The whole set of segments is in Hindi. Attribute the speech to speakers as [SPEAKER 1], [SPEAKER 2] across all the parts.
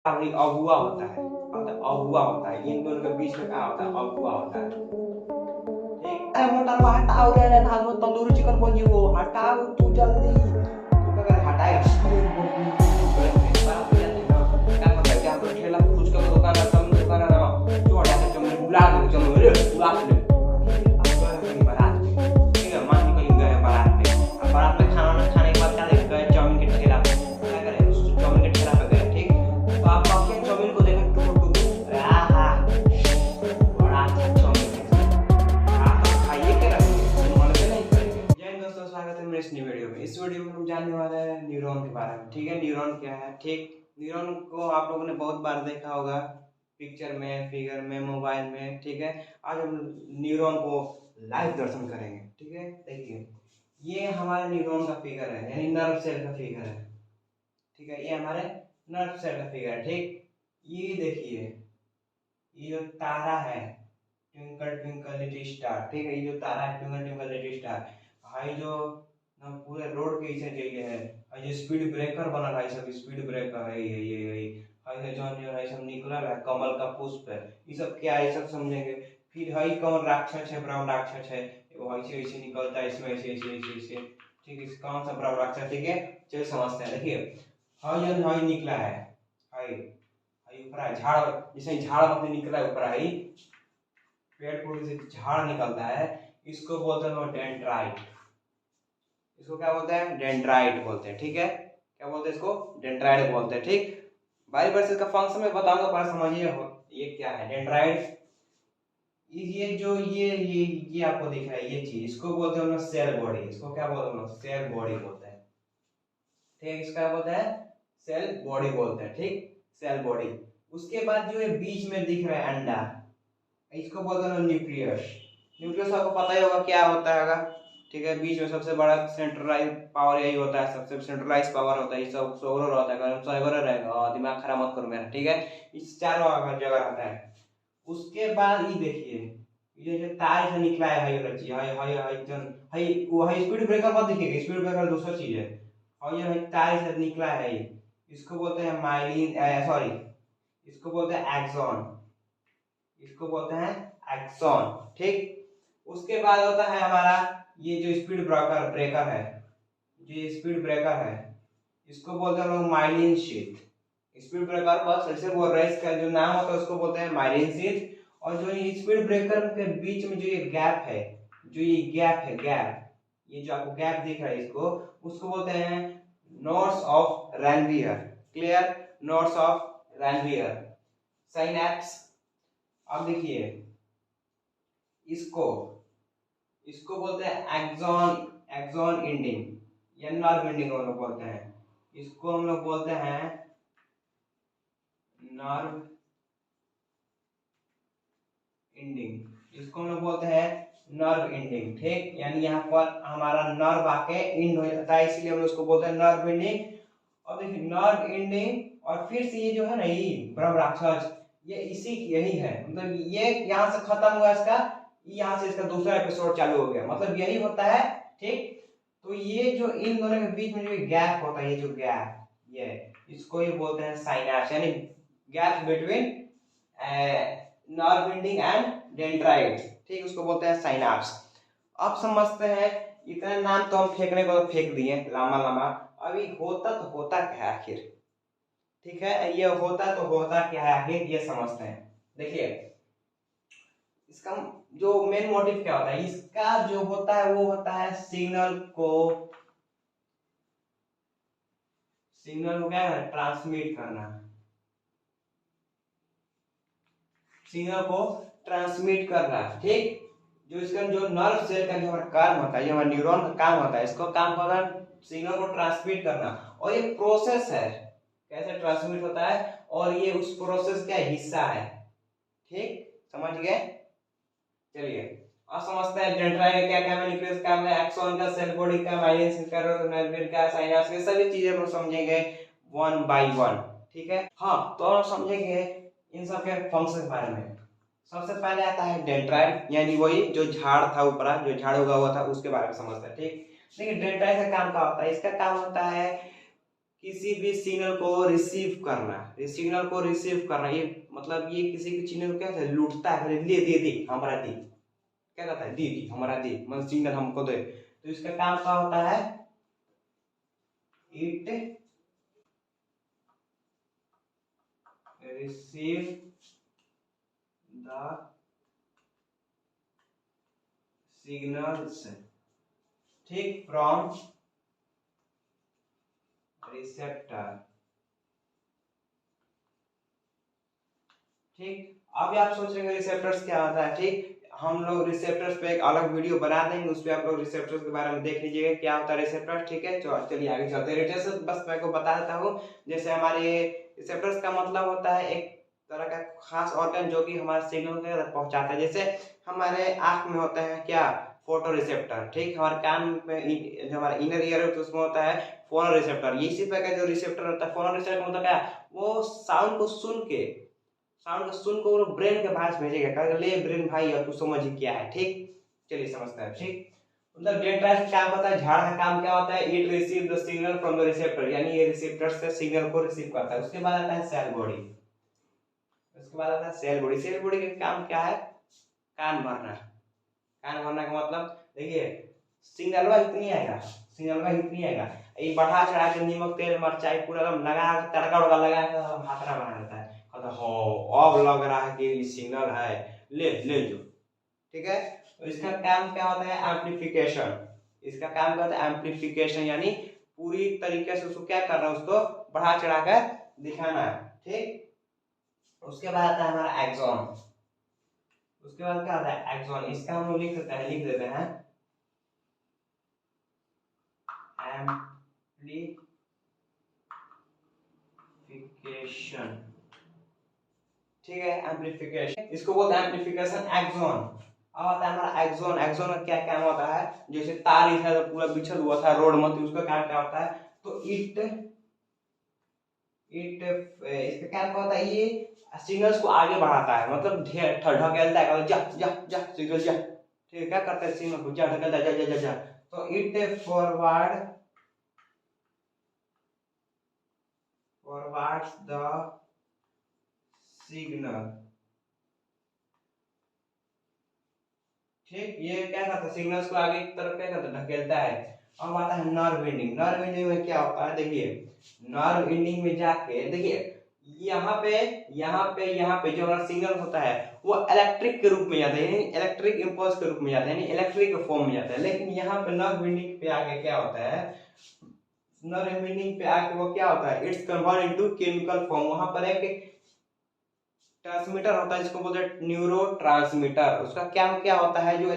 [SPEAKER 1] भाई अगुआ होता है, मतलब अगुआ होता है, इन दोनों के बीच में क्या होता है, अगुआ होता है। ठीक, अरे मोटरवा हटाओ रे, रे भागो तंदूरी चिकन बन जी, वो हटाओ तू जल्दी। तू क्या कर हटाएगा, अरे बारात में जाते हैं ना, क्या करता है, क्या हम लोग ठेला फुचका का दुकान है, सब दुकान है ना, जो हटाते चमड़े बुला दे, चमड़े बुला ले। अब गए कहीं बारात में, ठीक है, मान के कहीं गए बारात में, अब बारात में खाना वाना खाने के बाद क्या देख गए चाउमीन के ठेला पे, क्या करें उस चाउमीन के ठेला पे गए, ठीक। तो आप बाकी चाउमीन को देखें टुकुर टुकुर, अरे आहा बड़ा अच्छा चाउमीन है, आप तो खाइए के रखिए, मन में नहीं करेंगे। जय हिंद दोस्तों, स्वागत है मेरे इस नई वीडियो में। इस वीडियो में हम जानने वाले हैं न्यूरॉन के बारे में, ठीक है। न्यूरॉन क्या है, ठीक। न्यूरॉन को आप लोगों ने बहुत बार देखा होगा, पिक्चर में, फिगर में, मोबाइल में, ठीक है। आज हम न्यूरॉन को लाइव दर्शन करेंगे, ठीक है। देखिए, ये हमारे न्यूरॉन का फिगर है, यानी नर्व सेल का फिगर है, ठीक है। ये हमारे नर्व सेल का फिगर है, ठीक। ये देखिए, ये जो तारा है, ट्विंकल ट्विंकल लिटिल स्टार, ठीक है, ये जो तारा है twinkle twinkle little star, high जो ना पूरे रोड के ऐसे जाइए है, हाई जो स्पीड ब्रेकर बनल है, सब स्पीड ब्रेकर है, ये हाई है जो है सब निकला है कमल का पुष्प है, ये सब क्या है, सब समझेंगे। फिर हाई कौन राक्षस है, ब्रह्म राक्षस है, वो ऐसे ऐसे निकलता है, इसमें ऐसे ऐसे ऐसे ऐसे, ठीक है। कौन सा ब्रह्म राक्षस, ठीक है, चलिए समझते हैं। देखिए, हाई जो हाई निकला है, हाई हाई ऊपर है झाड़, जैसे झाड़ मतलब निकला है ऊपर है, पेड़ पौधे से झाड़ निकलता है, इसको बोलते हैं डेंड्राइट। इसको क्या बोलते हैं, डेंड्राइट बोलते हैं, ठीक है। क्या बोलते हैं इसको, डेंड्राइट बोलते हैं, ठीक। बारी बारी से इसका फंक्शन में बताऊंगा, पर समझिए ये क्या है डेंड्राइट। ये जो ये आपको दिख रहा है, ये चीज इसको बोलते हैं हम लोग सेल बॉडी। इसको क्या बोलते हैं हम लोग, सेल बॉडी बोलते हैं, ठीक। इसका बोलते हैं सेल बॉडी बोलते हैं, ठीक, सेल बॉडी। उसके बाद जो ये बीच में दिख रहा है अंडा, इसको बोलते हैं न्यूक्लियस। न्यूक्लियस आपको पता ही होगा क्या होता है, ठीक है। बीच में सबसे बड़ा सेंट्रलाइज पावर यही होता है, सबसे सेंट्रलाइज पावर होता है, ये सब सोलर होता है, अगर सोलर रहेगा दिमाग खराब मत करो मेरा, ठीक है। इस चारों जगह रहता है। उसके बाद ये देखिए, ये जो तार से निकला है, हाई रची हाई हाई हाई जन हाई, वो हाई स्पीड ब्रेकर मत दिखेगा, स्पीड ब्रेकर दूसरा चीज है। और ये तार से निकला है, इसको बोलते हैं माइलिन, सॉरी, इसको बोलते हैं एक्सॉन, इसको बोलते हैं एक्सॉन, ठीक। उसके बाद होता है हमारा ये जो स्पीड ब्रेकर ब्रेकर है, जो ये स्पीड ब्रेकर है, इसको बोलते हैं लोग माइलिन शीथ। स्पीड ब्रेकर बस ऐसे बोल रहे हैं, इसका जो नाम होता है उसको बोलते हैं माइलिन शीथ। और जो ये स्पीड ब्रेकर के बीच में जो ये गैप है, जो ये गैप है, गैप, ये जो आपको गैप दिख रहा है, इसको उसको बोलते हैं nodes of Ranvier, clear, nodes of Ranvier, synapse. अब देखिए, इसको इसको बोलते हैं एक्सॉन, एक्सॉन एंडिंग या नर्व एंडिंग हम लोग बोलते हैं, इसको हम लोग बोलते हैं नर्व एंडिंग, इसको हम लोग बोलते हैं नर्व एंडिंग, ठीक। यानी यहाँ पर हमारा नर्व आके एंड हो जाता है, इसलिए हम लोग उसको बोलते हैं नर्व एंडिंग। और देखिए नर्व एंडिंग, और फिर से ये जो है ना, ये ब्रह्म राक्षस, ये इसी यही है, मतलब ये यहाँ से खत्म हुआ इसका, यहाँ से इसका दूसरा एपिसोड चालू हो गया, मतलब यही होता है, ठीक। तो ये जो इन दोनों के बीच में जो गैप होता है, ये जो गैप, ये इसको ये बोलते हैं साइनैप्स, यानी gap between nerve ending and dendrite, ठीक, उसको बोलते हैं साइनैप्स। अब समझते हैं, इतना नाम तो हम फेंकने को तो फेंक दिए लंबा लंबा, अभी होता क्या है आखिर, ठीक है। ये होता क्या है आखिर, ये समझते हैं। देखिए, इसका जो मेन मोटिव क्या होता है, इसका जो होता है वो होता है सिग्नल को क्या है ट्रांसमिट करना, सिग्नल को ट्रांसमिट करना, ठीक। जो इसका जो नर्व सेल का जो हमारा काम होता है, जो हमारा न्यूरॉन का काम होता है, इसको काम होता है सिग्नल को ट्रांसमिट करना। और ये प्रोसेस है, कैसे ट्रांसमिट होता है, और ये उस प्रोसेस का हिस्सा है, ठीक, समझ गए। चलिए अब समझते हैं डेंड्राइट का क्या काम है, न्यूक्लियस का है, एक्सॉन का, सेल बॉडी का, माइलिन का, नर्व का, साइनैप्स, ये सभी चीजें हम समझेंगे वन बाय वन, ठीक है। हाँ, तो हम समझेंगे इन सब के फंक्शन के बारे में। सबसे पहले आता है डेंड्राइट, यानी वही जो झाड़ था ऊपर, जो झाड़ उगा हुआ था, उसके बारे में समझते हैं, ठीक। देखिए डेंड्राइट का काम क्या होता है, इसका काम होता है किसी भी सिग्नल को रिसीव करना, इस सिग्नल को रिसीव करना, ये मतलब ये किसी के सिग्नल को क्या लूटता है, ले दे दे हमारा दे, क्या कहता है, दे हमारा दे, मतलब सिग्नल हमको दे। तो इसका काम क्या होता है, इट रिसीव द सिग्नल्स, ठीक, फ्रॉम रिसेप्टर, ठीक। अब आप सोच रहे हैं रिसेप्टर्स क्या होता है, ठीक, हम लोग रिसेप्टर्स पे एक अलग वीडियो बना देंगे, उस पर आप लोग रिसेप्टर्स के बारे में देख लीजिएगा क्या होता है रिसेप्टर, ठीक है। चलिए आगे चलते हैं। रिसेप्टर्स बस मैं को बता देता हूँ, जैसे हमारे रिसेप्टर्स का मतलब होता है एक तरह का खास ऑर्गन जो कि हमारे सिग्नल को पहुंचाता है। जैसे हमारे आंख में होता है क्या, फोटो रिसेप्टर, ठीक, हमारे कान में जो हमारा इनर ईयर है तो उसमें होता है फोनो रिसेप्टर। इसी प्रकार जो रिसेप्टर होता है, फोनो रिसेप्टर मतलब क्या, वो साउंड को सुन को ब्रेन के पास भेजेगा, कहेगा ले ब्रेन भाई अब तू समझ क्या है, ठीक। चलिए समझते हैं, ठीक। मतलब डेंड्राइट क्या होता है, झाड़ का काम क्या होता है, it receive the signal from the receptor, यानी ये रिसेप्टर से सिग्नल को रिसीव करता है। उसके बाद आता है सेल बॉडी, उसके बाद आता है सेल बॉडी। सेल बॉडी का काम क्या है, कान भरना। कान भरना का मतलब देखिए, सिग्नल इतनी आएगा, ये बढ़ा चढ़ा के नमक तेल मिर्चाई पूरा एकदम लगा तड़का उड़का लगा के भाखड़ा बना देता है, कहता हो अब लग रहा है कि सिग्नल है, ले ले जो, ठीक है। तो इसका काम क्या होता है, एम्पलीफिकेशन। इसका काम क्या होता है, एम्पलीफिकेशन, यानी पूरी तरीके से उसको क्या करना है, उसको बढ़ा चढ़ा कर दिखाना है, ठीक। उसके बाद आता है हमारा एक्सॉन। उसके बाद क्या आता है, एक्सॉन। इसका हम लोग लिख देते हैं एम्पलीफिकेशन, ठीक है, एम्पलीफिकेशन, इसको बोलते हैं एम्पलीफिकेशन एक्सॉन। अब आता है हमारा एक्सॉन। एक्सॉन का क्या काम होता है, जैसे तार इधर तो पूरा बिछल हुआ था रोड में, तो उसका काम क्या होता है, तो इसका काम क्या होता है, ये सिग्नल्स को आगे बढ़ाता है, मतलब ढकेलता है, जा जा जा सिग्नल जा, ठीक है, क्या करता है, सिग्नल को जा ढकेलता है, जा जा जा जा। तो इट फॉरवर्ड्स द सिग्नल, ठीक, ये क्या करता है, सिग्नल्स को आगे की तरफ क्या करता है, ढकेलता है। अब आता है नर्व एंडिंग। नर्व एंडिंग में क्या होता है, देखिए नर्व एंडिंग में जाके देखिए, यहाँ पे जो हमारा सिग्नल होता है वो इलेक्ट्रिक के रूप में जाता है, यानी इलेक्ट्रिक इंपल्स के रूप में जाता है, यानी इलेक्ट्रिक फॉर्म में जाता है। लेकिन यहाँ पे नर्व एंडिंग पे आके क्या होता है, नर्व एंडिंग पे आके वो क्या होता है, it's convert into chemical form. वहां पर एक ट्रांसमीटर होता है जिसको बोलते हैं न्यूरो ट्रांसमीटर। उसका क्या होता है, जो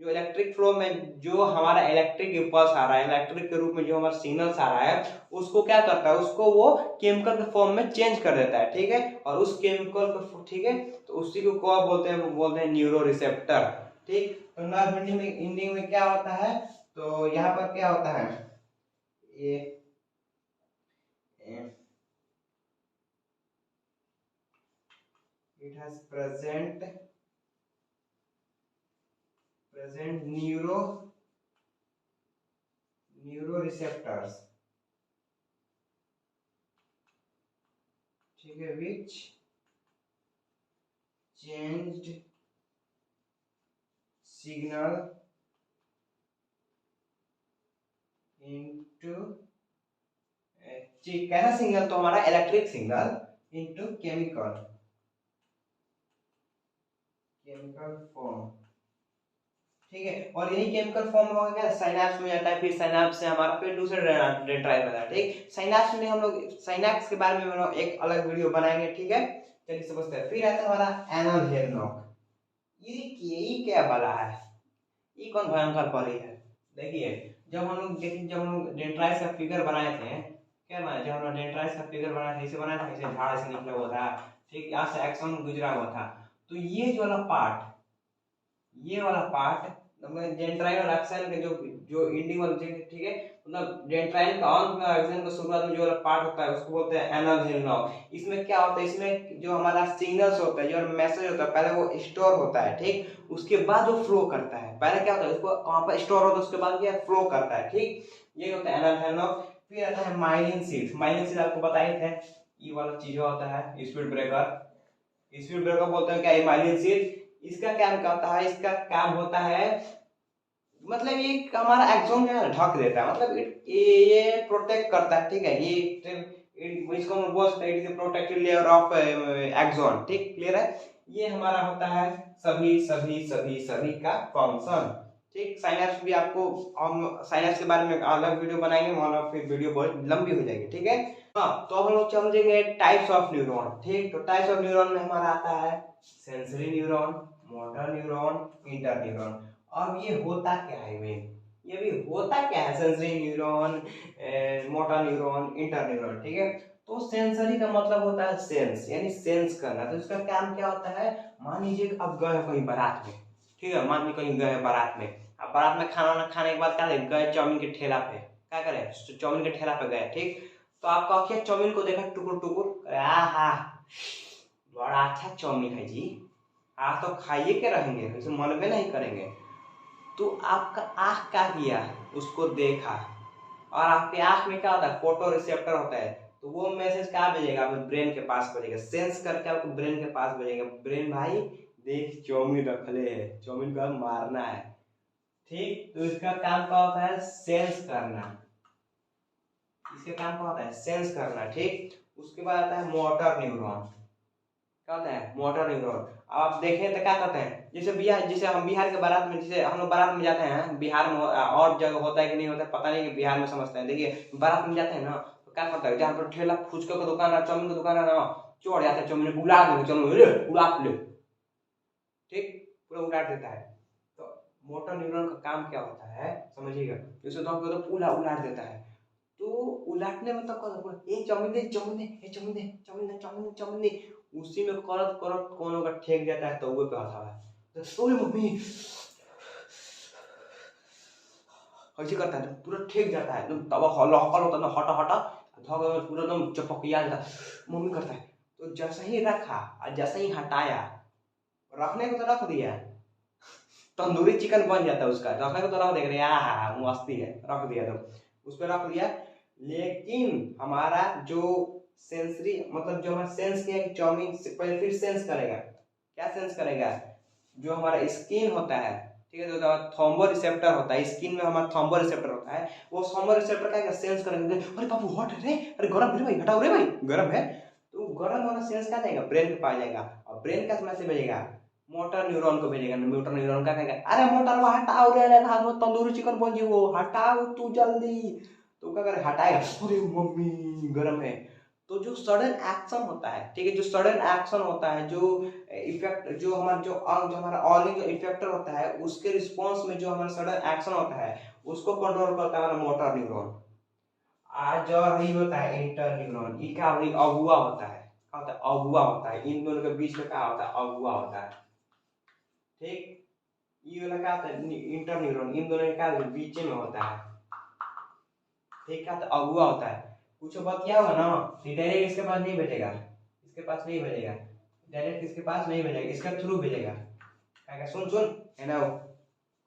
[SPEAKER 1] इलेक्ट्रिक फ्लो में जो हमारा इलेक्ट्रिक इंपल्स आ रहा है, इलेक्ट्रिक के रूप में जो हमारा सिग्नल्स आ रहा है, उसको क्या करता है, उसको वो केमिकल के फॉर्म में चेंज कर देता है, ठीक है। और उस केमिकल को, ठीक है, तो उसी को क्या बोलते हैं, बोलते हैं न्यूरो रिसेप्टर, ठीक। तो नर्व एंडिंग में क्या होता है, तो यहाँ पर क्या होता है, ये it has present neuroreceptors, ठीक है, which changed signal into कैसा सिग्नल, तो हमारा electric signal into chemical form, ठीक है। और यही केमिकल फॉर्म होगा क्या, साइनैप्स में जाता है, फिर साइनैप्स से हमारा फिर दूसरे डेंड्राइट में जाता है, ठीक। साइनैप्स में हम लोग साइनैप्स के बारे में एक अलग वीडियो बनाएंगे, ठीक है। चलिए समझते हैं। फिर आता है हमारा एनल हेयर नॉक। ये क्या वाला है, ये कौन भयंकर परी है। देखिए जब हम लोग डेंड्राइट्स का फिगर बनाए थे, क्या बनाए, जब हम लोग डेंड्राइट्स का फिगर बनाए थे, इसे बनाया था, इसे झाड़ से निकला हुआ था, ठीक, यहाँ से एक्सॉन गुजरा हुआ था। तो ये जो वाला पार्ट, ये वाला पार्ट मतलब डेंड्राइट और एक्सन के जो एंडिंग वाला, ठीक है, मतलब डेंड्राइट का अंत में एक्सन का शुरुआत में जो वाला पार्ट होता है उसको बोलते हैं एनल हिल नॉक। इसमें क्या होता है, इसमें जो हमारा सिग्नल्स होता है, जो मैसेज होता है, पहले वो स्टोर होता है, ठीक, उसके बाद वो फ्लो करता है। पहले क्या होता है, उसको वहां पर स्टोर होता है, उसके बाद क्या फ्लो करता है, ठीक, ये होता है एनल हिल नॉक। फिर आता है माइलिन शीथ। माइलिन शीथ आपको बताए थे, ये वाला चीज होता है स्पीड ब्रेकर। स्पीड ब्रेकर बोलते हैं क्या, ये माइलिन शीथ। इसका क्या काम करता है, इसका काम होता है मतलब ये हमारा एक्सोन जो है ढक देता है, मतलब ये प्रोटेक्ट करता है, ठीक है। इसको हम बोल सकते हैं प्रोटेक्टिव लेयर ऑफ एक्सोन, ठीक, क्लियर है। ये हमारा होता है सभी सभी सभी सभी का फंक्शन, ठीक। साइनेप्स भी आपको हम साइनेप्स के बारे में अलग वीडियो बनाएंगे, मतलब फिर वीडियो बहुत लंबी हो जाएगी, ठीक है। हाँ, तो हम लोग समझेंगे टाइप्स ऑफ न्यूरॉन, ठीक। तो टाइप्स ऑफ न्यूरॉन में हमारा आता है sensory neuron, motor neuron, inter neuron. अब ये होता क्या है मेन, ये भी होता क्या है, sensory neuron, motor neuron, inter neuron, ठीक है। तो सेंसरी का मतलब होता है सेंस, यानी सेंस करना। तो इसका काम क्या होता है, मान लीजिए अब गए कहीं बारात में, ठीक है, मान लीजिए कहीं गए बारात में। अब बारात में खाना वाना खाने के बाद क्या गए चाउमीन के ठेला पे, क्या करें, चाउमीन के ठेला पे गए, ठीक। तो आपका आंखें चाउमीन को देखा टुकुर टुकुर, आहा बड़ा अच्छा चाउमीन है जी, आज तो खाइए के रहेंगे, वैसे मन में नहीं करेंगे। तो आपका आँख क्या किया, उसको देखा, और आपके आँख में क्या होता है, फोटो रिसेप्टर होता है। तो वो मैसेज क्या भेजेगा, आपके ब्रेन के पास भेजेगा, सेंस करके आपको ब्रेन के पास भेजेगा, ब्रेन भाई देख चाउमीन रखले है, चाउमीन को मारना है, ठीक। तो इसका काम क्या होता है, सेंस करना, इसका काम क्या होता है, सेंस करना, ठीक। उसके बाद आता है मोटर न्यूरॉन। क्या होता है, मोटर न्यूरॉन। आप देखें तो क्या कहते हैं, जैसे बिहार, जैसे हम बिहार के बारात में, जैसे हम लोग बारात में जाते हैं, बिहार में और जगह होता है कि नहीं होता है पता नहीं, कि बिहार में समझते हैं। देखिए बारात में जाते हैं ना, तो क्या करता है, जहाँ पर ठेला फुचका का दुकान है, चाउमीन का दुकान है ना, चोर जाते हैं चाउमीन बुला देंगे, चलो उड़ा ले, ठीक, पूरा उड़ा देता है। तो मोटर न्यूरॉन का काम क्या होता है समझिएगा, जैसे तो पूरा उलाट देता है। तो उलाटने में तो कर ए चाउमीन दे, चाउमीन दे, ए चाउमीन दे, चाउमीन दे, चाउमीन दे, चाउमीन दे, उसी में करत करत कोनो का ठेक जाता है, तो वो पे आता है, तो ओए मम्मी ऐसे करता है, तो पूरा ठेक जाता है एकदम, तवा हल हल होता है ना, हटा हटा धग में पूरा एकदम चपकिया जाता है, मम्मी करता है। तो जैसे ही रखा और जैसे ही हटाया, रखने को तो रख दिया, तंदूरी चिकन बन जाता है उसका, रखने को तो रख देगा, हाँ मस्ती है, रख दिया, तो उस पर रख दिया। लेकिन हमारा जो सेंसरी मतलब जो हमारा सेंस किया कि चाउमीन से पहले फिर सेंस करेगा, क्या सेंस करेगा, जो हमारा स्किन होता है, ठीक है, जो थॉम्बो रिसेप्टर होता है, स्किन में हमारा थॉम्बो रिसेप्टर होता है, वो थॉम्बो रिसेप्टर क्या सेंस करेंगे, अरे बाबू हॉट है रे, अरे गर्म है भाई, हटाओ रे भाई गर्म है। तो गर्म वाला सेंस क्या जाएगा, ब्रेन के पास जाएगा, और ब्रेन का मैसेज भेजेगा मोटर न्यूरॉन को भेजेगा। मोटर न्यूरॉन का कहेगा, अरे मोटर वो हटाओ रे, तंदूरी चिकन बन जी, वो हटाओ तू जल्दी। तो क्या करे, हटाएगा, अरे मम्मी गरम है। तो जो सडन एक्शन होता है, ठीक है, जो सडन एक्शन होता है, जो इफेक्ट, जो हमारा जो अंग, जो हमारा ऑर्गन जो इफेक्टर होता है, उसके रिस्पॉन्स में जो हमारा सडन एक्शन होता है, उसको कंट्रोल करता है हमारा मोटर न्यूरॉन। आज और ही होता है इंटर न्यूरॉन, ये क्या अगुआ होता है, क्या होता है, अगुआ होता है, इन दोनों के बीच में क्या होता है, अगुआ होता है, ठीक। ये वाला क्या होता है, इंटर न्यूरॉन, इन दोनों के क्या बीच में होता है, ठीक है, तो अगुआ होता है। कुछ बात क्या होगा ना, डायरेक्ट इसके पास नहीं भेजेगा, इसके पास नहीं भेजेगा, डायरेक्ट इसके पास नहीं भेजेगा, इसका थ्रू भेजेगा। क्या सुन सुन है ना,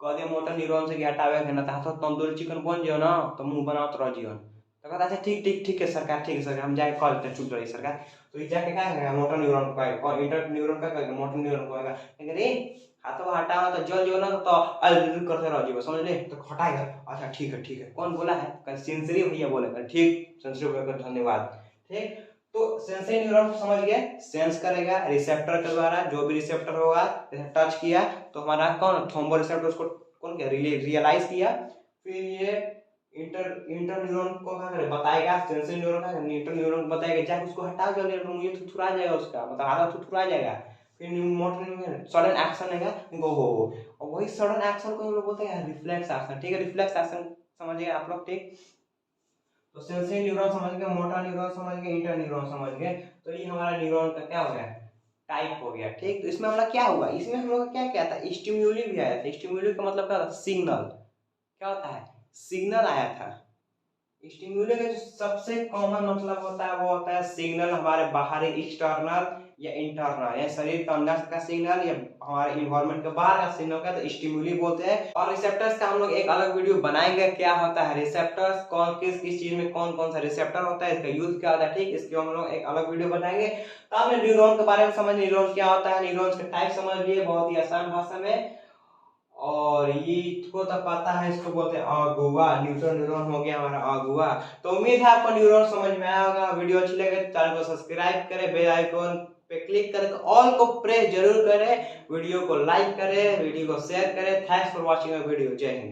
[SPEAKER 1] कह दिया मोटर न्यूरॉन से हटावे है ना, तो तंदूरी चिकन बन जियो ना, तो मुंह बनाओ तो रह जियो। तो कहता अच्छा ठीक ठीक ठीक है सरकार, ठीक है सरकार, हम जाके कॉल करते, चुप रही सरकार। तो ये जाके क्या करेगा, मोटर न्यूरॉन को कहेगा, और इंटर न्यूरॉन का कहेगा, मोटर न्यूरॉन को कहेगा रे हाथों हटाओ तो जल जो ना, तो अल करते रह जियो, समझ ले, तो हटाएगा। अच्छा ठीक है, कौन बोला है, कल सेंसरी भैया बोलेगा, ठीक, सेंसरी भैया का धन्यवाद, ठीक। तो सेंसरी न्यूरॉन को समझ गए, सेंस करेगा रिसेप्टर के द्वारा, जो भी रिसेप्टर होगा जैसे टच किया तो हमारा कौन थॉम्बो रिसेप्टर उसको कौन क्या रियलाइज किया, फिर ये इंटर इंटर न्यूरॉन को क्या करे बताएगा, सेंसरी न्यूरॉन का इंटर न्यूरॉन को बताएगा, जाके उसको हटाओ जल्दी, ये थुथुरा जाएगा उसका, मतलब आधा थुथुरा जाएगा। फिर मोटर न्यूरॉन सडन एक्शन है, हो और वही सडन एक्शन को हम लोग बोलते हैं रिफ्लेक्स एक्शन, ठीक है, रिफ्लेक्स एक्शन समझिए आप लोग, ठीक। तो सेंसरी न्यूरॉन समझ गए, मोटर न्यूरॉन समझ गए, इंटर न्यूरॉन समझ गए। तो ये हमारा न्यूरॉन का क्या हो गया, टाइप हो गया, ठीक। तो इसमें हमारा क्या हुआ, इसमें हम लोग क्या क्या था, स्टिम्युली भी आया था। स्टिम्युली का मतलब क्या होता है, सिग्नल, क्या होता है, सिग्नल आया था, स्टिमुलस का जो सबसे कॉमन मतलब होता है वो होता है सिग्नल हमारे बाहरी एक्सटर्नल या इंटरनल, या शरीर के अंदर का सिग्नल या हमारे इन्वायरमेंट के बाहर का सिग्नल का तो स्टिमुली बोलते हैं। और रिसेप्टर्स का हम लोग एक अलग वीडियो बनाएंगे, क्या होता है रिसेप्टर्स, कौन किस किस चीज में कौन कौन सा रिसेप्टर होता है, इसका यूज क्या होता है, ठीक, इसके हम लोग एक अलग वीडियो बनाएंगे। तो आपने न्यूरॉन के बारे में समझ, न्यूरॉन क्या होता है, न्यूरॉन्स के टाइप समझ लिए बहुत ही आसान भाषा में। और ये इसको तो पता है, इसको बोलते हैं अगुआ, न्यूट्रॉन न्यूरॉन हो गया हमारा अगुआ। तो उम्मीद है आपको न्यूरॉन समझ में आया होगा। वीडियो अच्छी लगे तो चैनल को सब्सक्राइब करें, बेल आइकॉन पे क्लिक करें, तो ऑल को प्रेस जरूर करें, वीडियो को लाइक करें, वीडियो को शेयर करें। Thanks for watching video. जय हिंद।